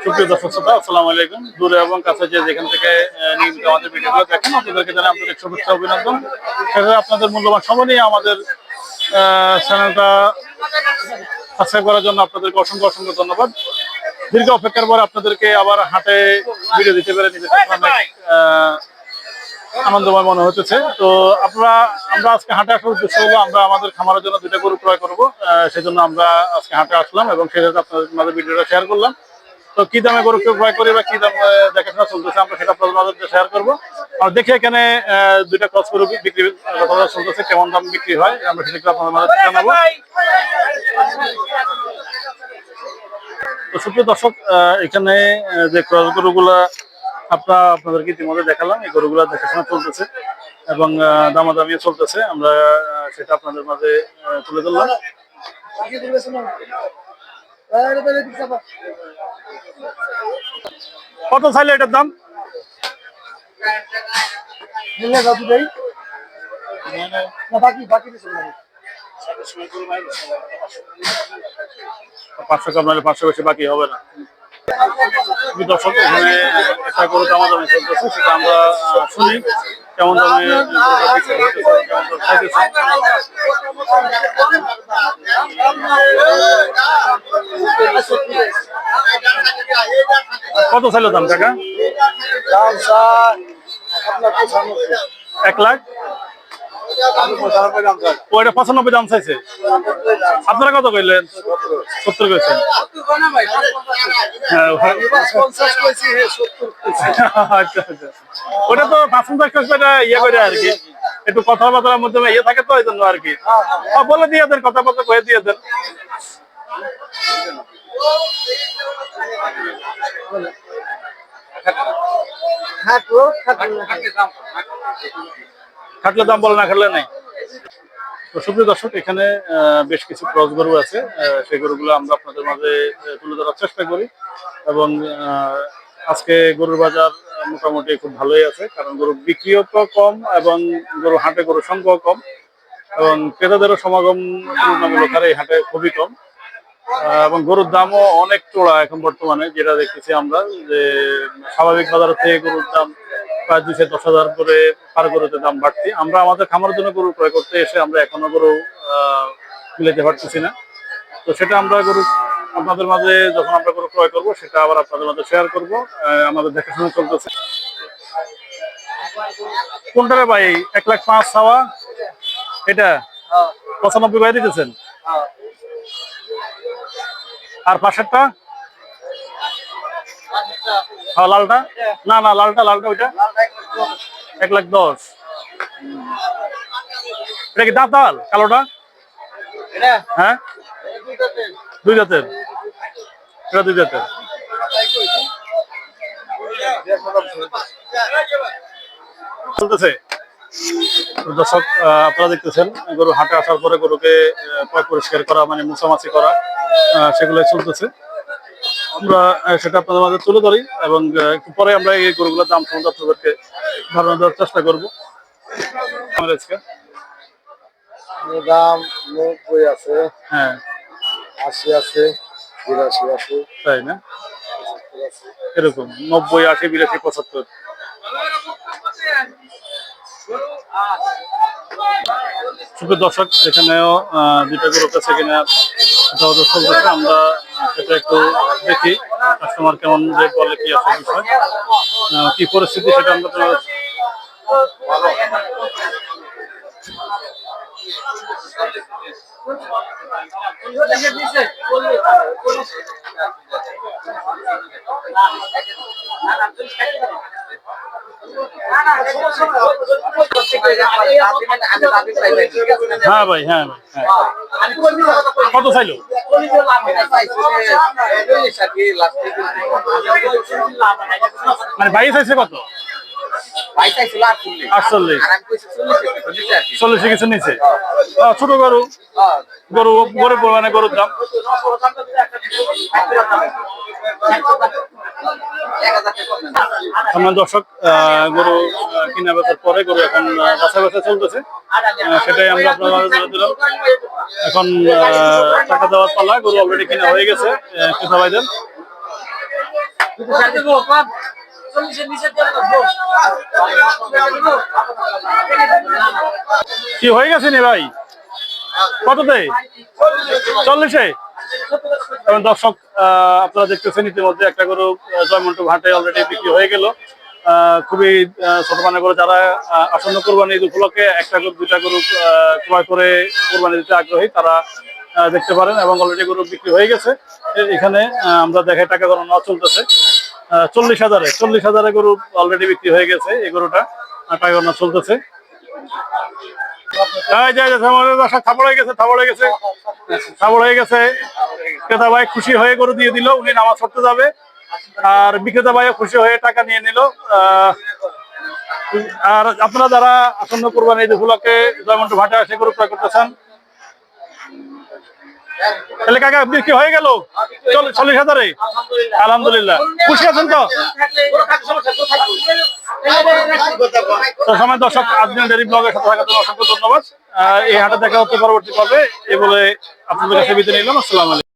সুপ্রিয় দর্শক শ্রোতা, আসসালামু আলাইকুম। দূরে এবং কাছে যে যেখান থেকে নিয়মিত আমাদের ভিডিওগুলো দেখেন, আপনাদেরকে জানাই আন্তরিক শুভেচ্ছা অভিনন্দন। সেটা আপনাদের মূল্যবান সময় নিয়ে আমাদের চ্যানেলটা সাবস্ক্রাইব করার জন্য আপনাদেরকে অসংখ্য অসংখ্য ধন্যবাদ। দীর্ঘ অপেক্ষার পর আপনাদেরকে আবার হাটে ভিডিও দিতে পেরে নিজেকে অনেক আনন্দময় মনে হতেছে। তো আমরা আজকে হাটে আসার উদ্দেশ্য হলো আমরা আমাদের খামারের জন্য 2টা গরু ক্রয় করবো। সেই জন্য আমরা আজকে হাটে আসলাম এবং সেই সাথে আপনাদের মাঝে ভিডিওটা শেয়ার করলাম। তো কি দামে গরু ক্রয় করি বা কি দাম দেখাশোনা চলতেছে আমরা সেটা আপনাদের মাঝে শেয়ার করবো। আর দেখে এখানে 2টা ক্রস গরু বিক্রি চলতেছে, কেমন দাম বিক্রি হয় আমরা সেটা আপনাদের মাঝে জানাবো। তো সুপ্রিয় দর্শক, এখানে যে ক্রস গরুগুলা আপনাদেরকে ইতিমধ্যে দেখালাম, এই গরুগুলা দেখাশোনা চলতেছে এবং দামাদামিও চলতেছে। আমরা সেটা আপনাদের মাঝে তুলে ধরলাম। কত চাইলে এটার দাম? 500 কম নাহলে 500 বেশি বাকি হবে না। দর্শক, এখানে একটা গরু দামাদামি চলতেছে, সেটা আমরা শুনি কেমন দামে কত চাইলো দাম টাকা? 1 লাখ। ওইটা 95 দাম চাইছে, আপনারা কত কইলেন? 70 কইছেন। আচ্ছা আচ্ছা, ওটা তো 55 ইয়ে করে আর কি, একটু কথাবার্তার মধ্যে ইয়ে থাকে তো এই জন্য আর কি। বলে দিয়ে দেন, কথাবার্তা কয়ে দিয়ে দেন। খাটলে দাম বলে না, খাটলে নাই। তো সুপ্রিয় দর্শক, এখানে বেশ কিছু ক্রস গরু আছে, সেই গরুগুলো আমরা আপনাদের মাঝে তুলে ধরার চেষ্টা করি। এবং আজকে গরুর বাজার মোটামুটি খুব ভালোই আছে, কারণ গরু বিক্রিও তো কম এবং গরু হাটে গরুর সংখ্যাও কম এবং ক্রেতাদেরও সমাগম তুলনামূলক হারে এই হাটে খুবই কম। এবং গরুর দামও অনেক চড়া এখন বর্তমানে, যেটা দেখতেছি আমরা যে স্বাভাবিক বাজার থেকে গরুর দাম প্রায় 2-10,000 করে পার গরুতে দাম বাড়তি। আমরা আমাদের খামারের জন্য গরু ক্রয় করতে এসে আমরা এখনো গরু মিলাতে পারতেছি না। তো সেটা আমরা গরু আপনাদের মাঝে যখন আমরা গরু ক্রয় করবো সেটা আবার আপনাদের মাঝে শেয়ার করবো। আমাদের দেখাশোনা চলতেছে। কোনটা রে ভাই? 1,05,000 চাওয়া, এটা 95 করে দিতেছেন। আর পাশেরটা? হ্যাঁ, লালটা? না না, লালটা ওইটা 1,10,000। এটা কি দাঁতাল কালোটা? হ্যাঁ, 2 দাঁতের। এটা 2 দাঁতের। চলতেছে। দর্শক, আপনারা দেখতেছেন গরু হাটে আসার পরে গরুকে পরিষ্কার করা, মানে মুছামাছি করা, সেগুলো চলতেছে। আমরা সেটা আপনাদের মাঝে তুলে ধরি এবং একটু পরে আমরা এই গরুগুলোর দাম সম্বন্ধে আপনাদেরকে ধারণা দেওয়ার চেষ্টা করবো। দাম 90 আছে, হ্যাঁ 80 আছে, 82 আছে, তাই না? এরকম 90, 80, 82, 75। সুপ্রিয় দর্শক, এখানেও 2টা গরু কাছে কিনা চলতেছে। আমরা সেটা একটু দেখি কাস্টমার কেমন রেট বলে, কি আছে বিষয়, কি পরিস্থিতি সেটা আমরা হ্যাঁ ভাই, হ্যাঁ ভাই, হ্যাঁ। কত চাইলো? মানে 22 চাইছে কত? 48, 40 কিছু নিচে। ছোট গরুর মানে গরুর দাম সম্মান দর্শক, গরু কিনা বেচার পরে গরু এখন বাছা বাছা চলতেছে, সেটাই আমরা আপনার মাঝে তুলে দিলাম। এখন টাকা দেওয়ার পালা, গরু অলরেডি কিনা হয়ে গেছে ক্রেতা ভাইদের। কি হয়ে গেছে নি ভাই, কততে? 40-এ। এবং দর্শক, আপনারা দেখতেছেন ইতিমধ্যে একটা গরু জয়মন্টু ঘাটে অলরেডি বিক্রি হয়ে গেল। খুবই ছোট মানে করে যারা আসন্ন কোরবানি ঈদ উপলক্ষে একটা গরু দুইটা গরু ক্রয় করে কোরবানি দিতে আগ্রহী তারা দেখতে পারেন, এবং অলরেডি গরু বিক্রি হয়ে গেছে। এখানে আমরা দেখাই টাকা গণনা চলতেছে। 40,000-এ গরু অলরেডি বিক্রি হয়ে গেছে। এই গরুটা টাকা গণনা চলতেছে। ক্রেতা ভাই খুশি হয়ে গরু দিয়ে দিল, উনি নামাজ পড়তে যাবে, আর বিক্রেতা ভাইও খুশি হয়ে টাকা নিয়ে নিল। আর আপনারা যারা আসন্ন কোরবানি ঈদ উপলক্ষে জয়মন্টু ঘাটে এসে গরু ক্রয় করতে চান, তাহলে কাকা বিক্রি হয়ে গেল 40,000-এ। আলহামদুলিল্লাহ, খুশি আছেন তো? সময় দর্শক, আজমিরা ডেইরি ব্লগের সাথে থাকার জন্য অসংখ্য ধন্যবাদ। এই হাটে দেখা হচ্ছে পরবর্তী পর্বে। এই বলে আপনাদের কাছে বিদায় নিলাম। আসসালামু আলাইকুম।